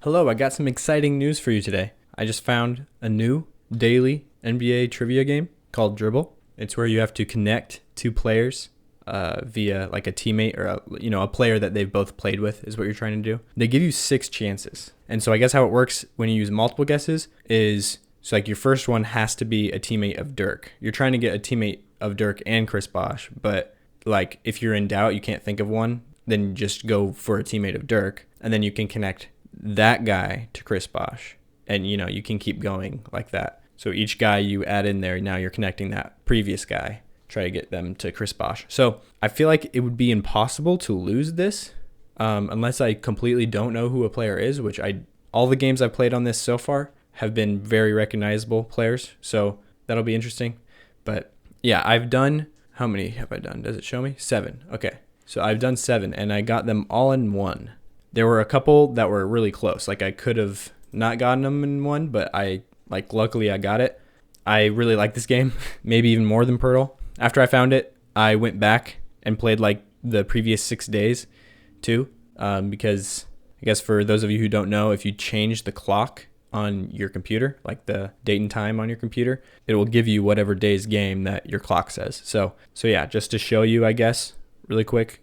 Hello, I got some exciting news for you today. I just found a new daily NBA trivia game called Dribble. It's where you have to connect two players via like a teammate or a player that they've both played with is what you're trying to do. They give you 6 chances. And so I guess how it works when you use multiple guesses is so like your first one has to be a teammate of Dirk. You're trying to get a teammate of Dirk and Chris Bosh, but like if you're in doubt, you can't think of one, then just go for a teammate of Dirk, and then you can connect that guy to Chris Bosh, and you can keep going like that. So each guy you add in there, now you're connecting that previous guy, try to get them to Chris Bosh. So I feel like it would be impossible to lose this unless I completely don't know who a player is, which all the games I've played on this so far have been very recognizable players, so that'll be interesting. But yeah, I've done, how many have I done? Does it show me? 7. Okay, so I've done 7 and I got them all in one. There were a couple that were really close. Like I could have not gotten them in one, but luckily I got it. I really like this game, maybe even more than Pearl. After I found it, I went back and played like the previous 6 days too, because I guess for those of you who don't know, if you change the clock on your computer, like the date and time on your computer, it will give you whatever day's game that your clock says. So yeah, just to show you, I guess, really quick.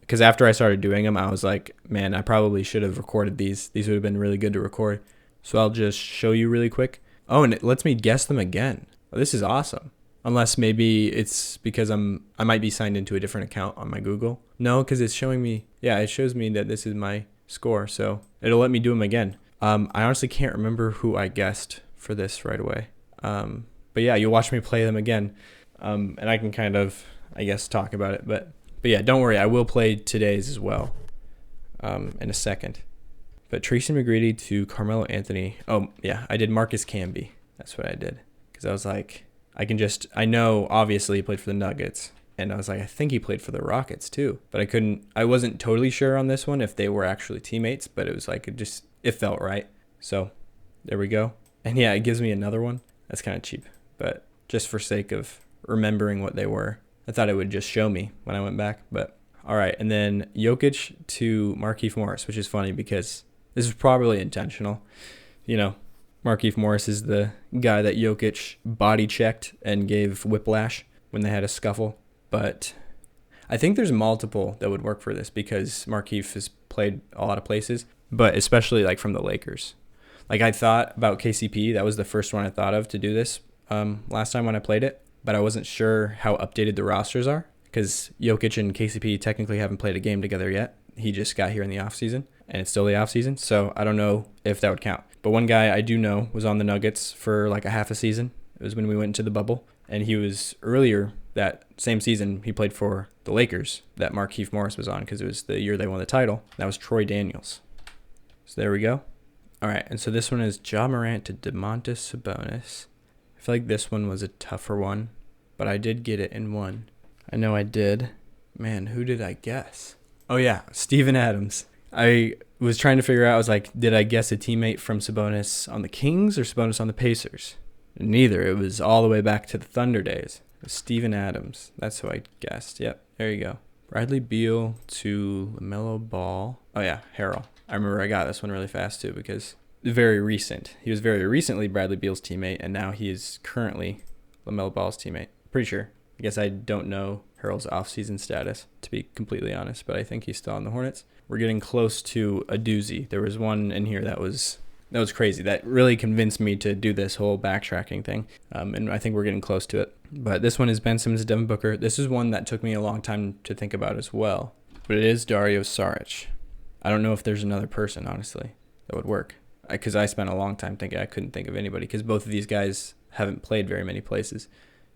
Because after I started doing them, I was like, man, I probably should have recorded these. These would have been really good to record. So I'll just show you really quick. Oh, and it lets me guess them again. Oh, this is awesome. Unless maybe it's because I might be signed into a different account on my Google. No, because it's showing me, it shows me that this is my score. So it'll let me do them again. I honestly can't remember who I guessed for this right away. But yeah, you'll watch me play them again. And I can kind of, I guess, talk about it. But yeah, don't worry. I will play today's as well in a second. But Tracy McGrady to Carmelo Anthony. Oh, yeah, I did Marcus Camby. That's what I did. Because I was like, I know, obviously, he played for the Nuggets. And I was like, I think he played for the Rockets too. But I wasn't totally sure on this one if they were actually teammates. But it was like, it felt right. So there we go. And yeah, it gives me another one. That's kind of cheap. But just for sake of remembering what they were, I thought it would just show me when I went back. But all right. And then Jokic to Markieff Morris, which is funny because this is probably intentional. Markieff Morris is the guy that Jokic body checked and gave whiplash when they had a scuffle. But I think there's multiple that would work for this because Markieff has played a lot of places, but especially like from the Lakers. Like I thought about KCP. That was the first one I thought of to do this last time when I played it. But I wasn't sure how updated the rosters are because Jokic and KCP technically haven't played a game together yet. He just got here in the offseason, and it's still the offseason, so I don't know if that would count. But one guy I do know was on the Nuggets for like a half a season. It was when we went into the bubble, and he was earlier that same season he played for the Lakers that Markieff Morris was on because it was the year they won the title. That was Troy Daniels. So there we go. All right, and so this one is Ja Morant to Domantas Sabonis. I feel like this one was a tougher one, but I did get it in one. I know I did. Man, who did I guess? Oh, yeah, Steven Adams. I was trying to figure out, I was like, did I guess a teammate from Sabonis on the Kings or Sabonis on the Pacers? Neither. It was all the way back to the Thunder days. It was Steven Adams. That's who I guessed. Yep, there you go. Bradley Beal to LaMelo Ball. Oh, yeah, Harrell. I remember I got this one really fast, too, because very recent. He was very recently Bradley Beal's teammate, and now he is currently LaMelo Ball's teammate. Pretty sure. I guess I don't know Harrell's offseason status, to be completely honest, but I think he's still on the Hornets. We're getting close to a doozy. There was one in here that was crazy. That really convinced me to do this whole backtracking thing, and I think we're getting close to it. But this one is Ben Simmons, Devin Booker. This is one that took me a long time to think about as well, but it is Dario Saric. I don't know if there's another person, honestly, that would work, because I spent a long time thinking I couldn't think of anybody, because both of these guys haven't played very many places.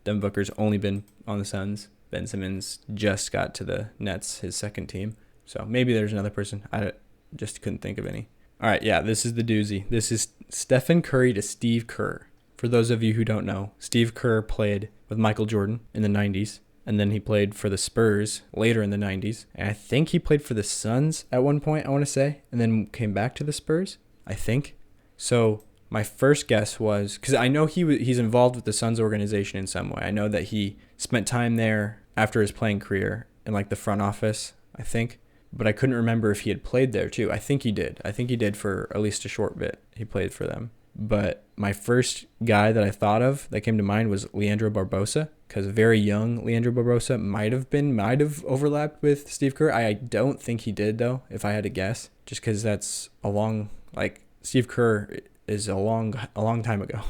Devin Booker's only been on the Suns. Ben Simmons just got to the Nets, his second team. So maybe there's another person. I just couldn't think of any. All right, yeah, this is the doozy. This is Stephen Curry to Steve Kerr. For those of you who don't know, Steve Kerr played with Michael Jordan in the 90s, and then he played for the Spurs later in the 90s. And I think he played for the Suns at one point, I want to say, and then came back to the Spurs, I think. So my first guess was, because I know he's involved with the Suns organization in some way. I know that he spent time there after his playing career in like the front office, I think. but I couldn't remember if he had played there too. I think he did. I think he did for at least a short bit. He played for them. But my first guy that I thought of that came to mind was Leandro Barbosa, because very young Leandro Barbosa might have overlapped with Steve Kerr. I don't think he did, though, if I had to guess, just because that's Steve Kerr is a long time ago.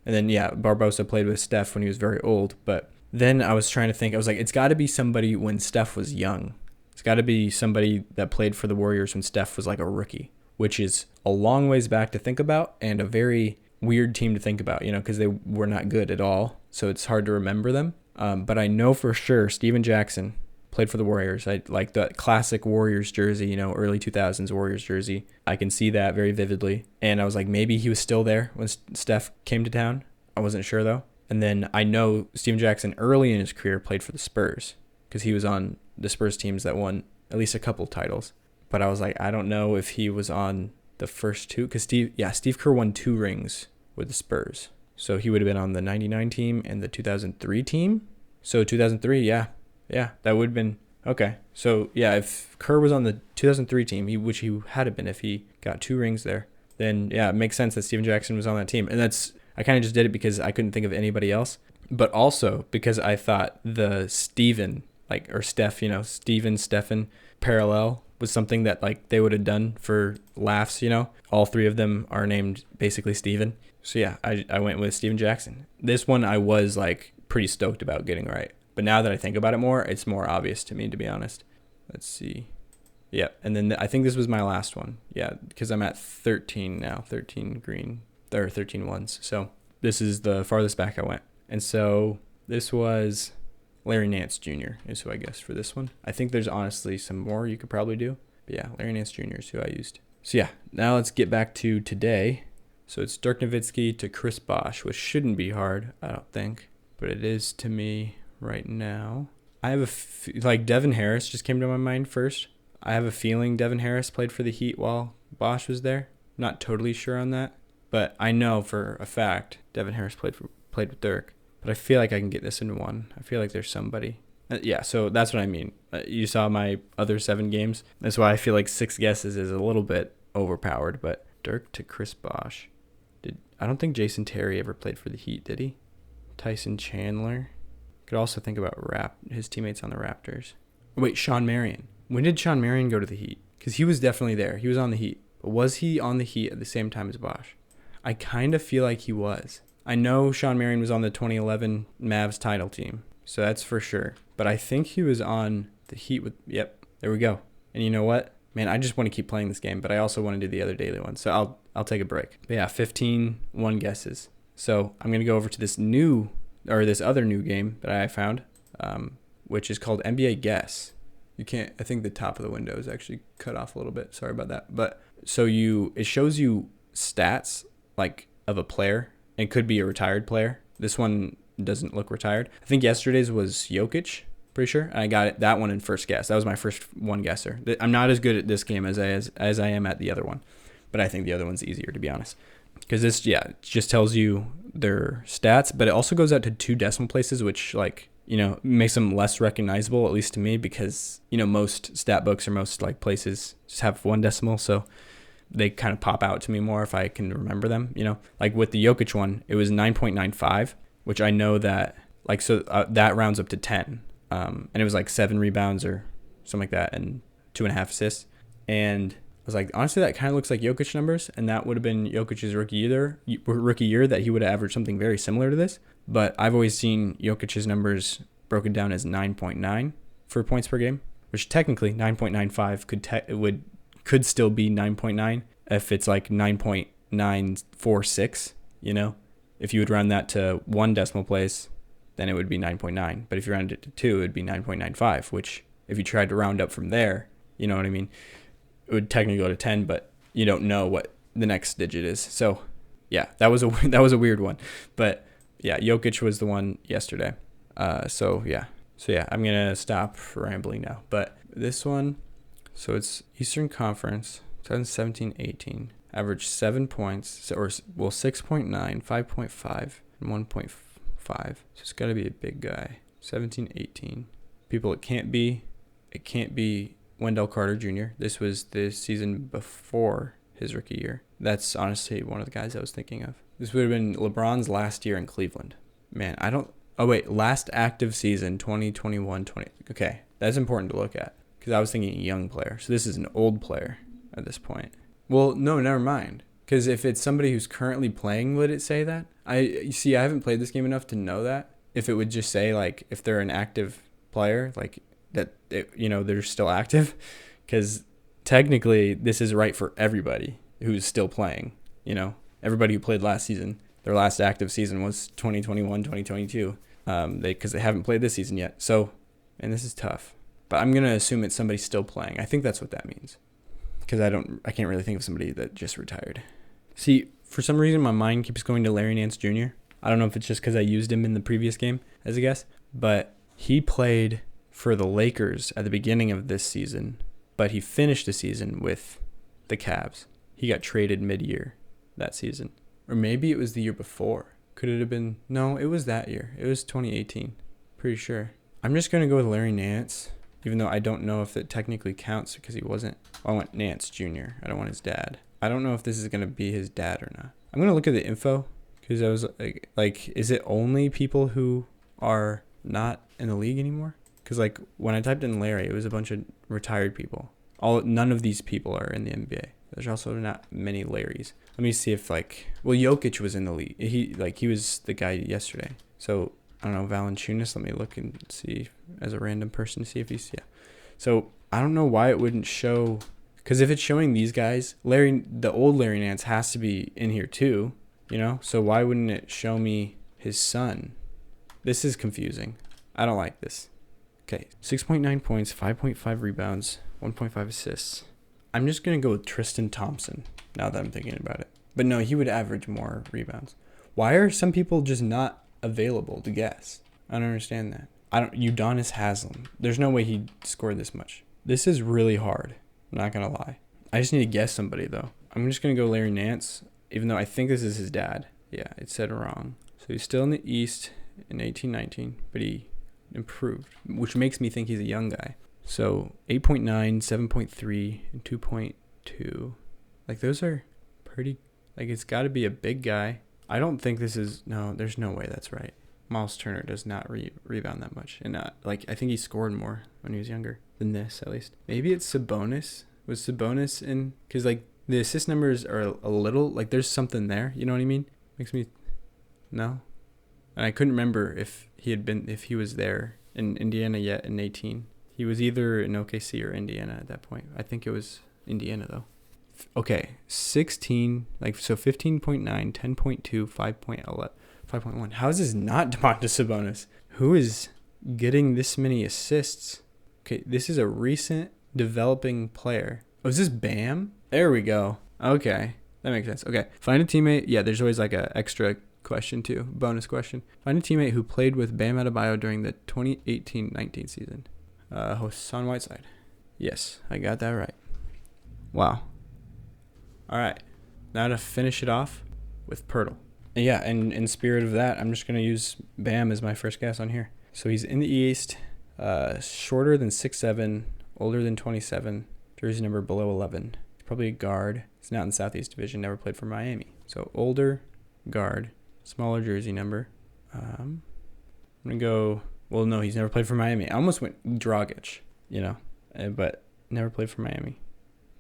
And then, yeah, Barbosa played with Steph when he was very old. But then I was trying to think, I was like, it's got to be somebody when Steph was young. It's got to be somebody that played for the Warriors when Steph was like a rookie, which is a long ways back to think about and a very weird team to think about, because they were not good at all. So it's hard to remember them. But I know for sure Steven Jackson played for the Warriors. I like that classic Warriors jersey, early 2000s Warriors jersey. I can see that very vividly. And I was like, maybe he was still there when Steph came to town. I wasn't sure, though. And then I know Steven Jackson early in his career played for the Spurs because he was on the Spurs teams that won at least a couple of titles. But I was like, I don't know if he was on the first two, because Steve Kerr won 2 rings with the Spurs. So he would have been on the 99 team and the 2003 team. So 2003, yeah, that would have been, okay. So yeah, if Kerr was on the 2003 team, which he had to been if he got 2 rings there, then yeah, it makes sense that Steven Jackson was on that team. And I kind of just did it because I couldn't think of anybody else, but also because I thought the Stephen Stephen parallel was something that they would have done for laughs, All 3 of them are named basically Steven. So yeah, I went with Steven Jackson. This one I was pretty stoked about getting right. But now that I think about it more, it's more obvious to me, to be honest. Let's see. Yeah, and then I think this was my last one. Yeah, because I'm at 13 now, 13 green. There are 13 ones. So this is the farthest back I went. And so this was Larry Nance Jr. is who I guessed for this one. I think there's honestly some more you could probably do. But yeah, Larry Nance Jr. is who I used. So yeah, now let's get back to today. So it's Dirk Nowitzki to Chris Bosh, which shouldn't be hard, I don't think. But it is to me right now. I have Devin Harris just came to my mind first. I have a feeling Devin Harris played for the Heat while Bosh was there. Not totally sure on that. But I know for a fact Devin Harris played with Dirk. But I feel like I can get this in one. I feel like there's somebody. Yeah, so that's what I mean. You saw my other 7 games. That's why I feel like 6 guesses is a little bit overpowered. But Dirk to Chris Bosh. I don't think Jason Terry ever played for the Heat, did he? Tyson Chandler. Could also think about his teammates on the Raptors. Wait, Sean Marion. When did Sean Marion go to the Heat? Because he was definitely there. He was on the Heat. But was he on the Heat at the same time as Bosh? I kind of feel like he was. I know Sean Marion was on the 2011 Mavs title team, so that's for sure. But I think he was on the Heat with... Yep, there we go. And you know what? Man, I just want to keep playing this game, but I also want to do the other daily one. So I'll take a break. But yeah, 15 guesses. So I'm going to go over to this other new game that I found, which is called NBA Guess. I think the top of the window is actually cut off a little bit. Sorry about that. But so it shows you stats of a player. It could be a retired player. This one doesn't look retired. I think yesterday's was Jokic, pretty sure. And I got that one in first guess. That was my first one guesser. I'm not as good at this game as I am at the other one, but I think the other one's easier, to be honest. Because this, it just tells you their stats, but it also goes out to 2 decimal places, which makes them less recognizable, at least to me, because most stat books or most places just have 1 decimal, so they kind of pop out to me more if I can remember them. With the Jokic one, it was 9.95, which I know that that rounds up to 10, and it was 7 rebounds or something like that, and 2.5 assists, and I was like, honestly, that kind of looks like Jokic numbers, and that would have been Jokic's rookie year that he would have averaged something very similar to this. But I've always seen Jokic's numbers broken down as 9.9 for points per game, which technically 9.95 could still be 9.9 if it's 9.946. If you would round that to 1 decimal place, then it would be 9.9. But if you round it to 2, it would be 9.95. Which, if you tried to round up from there, you know what I mean. It would technically go to 10, but you don't know what the next digit is. So, yeah, that was a weird one. But yeah, Jokic was the one yesterday. So yeah, I'm gonna stop rambling now. But this one, so it's Eastern Conference, 2017-18. Average 7 points, 6.9, 5.5, and 1.5. So it's got to be a big guy. 17-18. People, it can't be Wendell Carter Jr. This was the season before his rookie year. That's honestly one of the guys I was thinking of. This would have been LeBron's last year in Cleveland. Man, last active season, 2021-20. Okay, that's important to look at because I was thinking young player. So this is an old player at this point. Well, no, never mind. Because if it's somebody who's currently playing, would it say that? I haven't played this game enough to know that. If it would just say, like, if they're an active player, like, that, they're still active. Because technically, this is right for everybody who's still playing. Everybody who played last season, their last active season was 2021, 2022. Because they haven't played this season yet. So, and this is tough. But I'm going to assume it's somebody still playing. I think that's what that means. Because I can't really think of somebody that just retired. See, for some reason, my mind keeps going to Larry Nance Jr. I don't know if it's just because I used him in the previous game as a guess, but he played for the Lakers at the beginning of this season, but he finished the season with the Cavs. He got traded mid-year that season. Or maybe it was the year before. Could it have been? No, it was that year. It was 2018. Pretty sure. I'm just going to go with Larry Nance, even though I don't know if it technically counts because he wasn't. I want Nance Jr. I don't want his dad. I don't know if this is going to be his dad or not. I'm going to look at the info because I was like, is it only people who are not in the league anymore? Because like when I typed in Larry, it was a bunch of retired people. None of these people are in the NBA. There's also not many Larrys. Let me see if Jokic was in the league. He was the guy yesterday. So I don't know, Valanciunas. Let me look and see as a random person to see if he's, yeah. So I don't know why it wouldn't show, because if it's showing these guys, the old Larry Nance has to be in here too, So why wouldn't it show me his son? This is confusing. I don't like this. Okay, 6.9 points, 5.5 rebounds, 1.5 assists. I'm just going to go with Tristan Thompson now that I'm thinking about it. But no, he would average more rebounds. Why are some people just not available to guess? I don't understand that. Udonis Haslem. There's no way he scored this much. This is really hard. I'm not going to lie. I just need to guess somebody, though. I'm just going to go Larry Nance, even though I think this is his dad. Yeah, it said wrong. So he's still in the East in 1819, but he improved, which makes me think he's a young guy. So 8.9, 7.3, and 2.2. Like, those are pretty... Like, it's got to be a big guy. I don't think this is... No, there's no way that's right. Miles Turner does not rebound that much. And, I think he scored more when he was younger than this, at least. Maybe it's Sabonis. Was Sabonis in... Because, like, the assist numbers are a little... Like, there's something there. You know what I mean? Makes me... No? And I couldn't remember if he was there in Indiana yet in 18. He was either in OKC or Indiana at that point. I think it was Indiana, though. Okay, 16, so 15.9, 10.2, 5.11, 5.1. How is this not Domantas Sabonis? Who is getting this many assists? Okay, this is a recent developing player. Oh, is this Bam? There we go. Okay, that makes sense. Okay, find a teammate. Yeah, there's always like a extra question too, bonus question. Find a teammate who played with Bam Adebayo during the 2018-19 season. Hassan Whiteside. Yes, I got that right. Wow. All right, now to finish it off with Pirtle. And yeah, and in spirit of that, I'm just going to use Bam as my first guess on here. So he's in the East, shorter than 6'7", older than 27, jersey number below 11. He's probably a guard. He's not in the Southeast Division, never played for Miami. So older, guard, smaller jersey number. I'm going to go, well, no, he's never played for Miami. I almost went Dragic, but never played for Miami.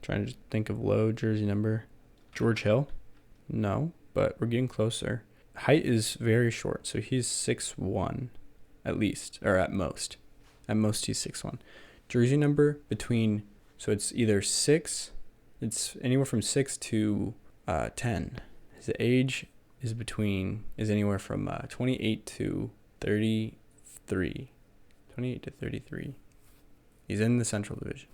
Trying to think of low jersey number. George Hill? No, but we're getting closer. Height is very short, so he's 6'1", at least, or at most. At most, he's 6'1". Jersey number between, so it's either 6, it's anywhere from 6 to 10. His age is anywhere from 28 to 33. 28 to 33. He's in the Central Division.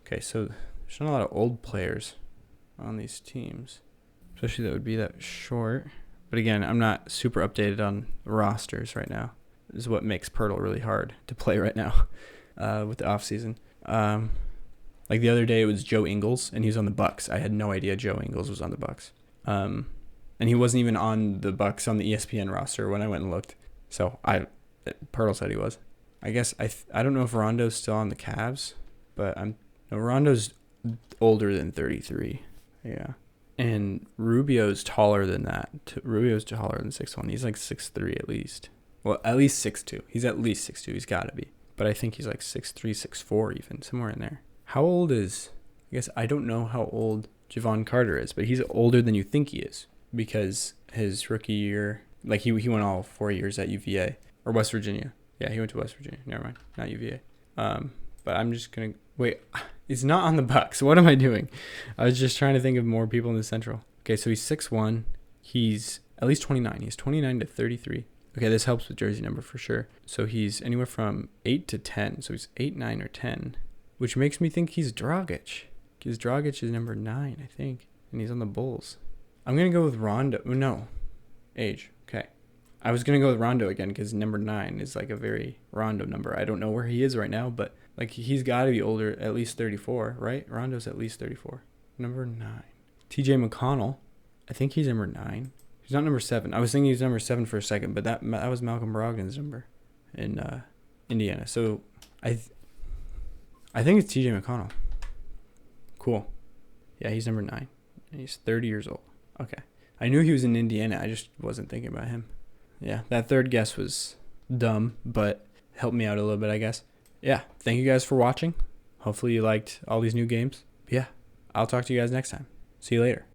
Okay, so there's not a lot of old players on these teams, especially that would be that short. But again, I'm not super updated on rosters right now. This is what makes Pirtle really hard to play right now with the offseason. Like the other day, it was Joe Ingles, and he was on the Bucks. I had no idea Joe Ingles was on the Bucks. And he wasn't even on the Bucks on the ESPN roster when I went and looked. So Pirtle said he was. I guess I don't know if Rondo's still on the Cavs, but no, Rondo's older than 33. Yeah. And Rubio's taller than that. Rubio's taller than 6'1". He's like 6'3" at least. Well, at least 6'2". He's at least 6'2". He's got to be. But I think he's like 6'3", 6'4", even, somewhere in there. How old is... I guess I don't know how old Javon Carter is, but he's older than you think he is. Because his rookie year... Like, he went all 4 years at UVA. Or West Virginia. Yeah, he went to West Virginia. Never mind. Not UVA. But I'm just going to... Wait, he's not on the Bucks. What am I doing? I was just trying to think of more people in the Central. Okay, so he's 6'1". He's at least 29. He's 29 to 33. Okay, this helps with jersey number for sure. So he's anywhere from 8 to 10. So he's 8, 9, or 10. Which makes me think he's Dragic. Because Dragic is number 9, I think. And he's on the Bulls. I'm going to go with Rondo. No. Age. Okay. I was going to go with Rondo again because number 9 is like a very Rondo number. I don't know where he is right now, but like he's got to be older, at least 34, right? Rondo's at least 34. Number 9. TJ McConnell. I think he's number 9. He's not number 7. I was thinking he's number 7 for a second, but that was Malcolm Brogdon's number in Indiana. So I think it's TJ McConnell. Cool. Yeah, he's number 9. And he's 30 years old. Okay. I knew he was in Indiana. I just wasn't thinking about him. Yeah, that third guess was dumb, but helped me out a little bit, I guess. Yeah, thank you guys for watching. Hopefully you liked all these new games. Yeah, I'll talk to you guys next time. See you later.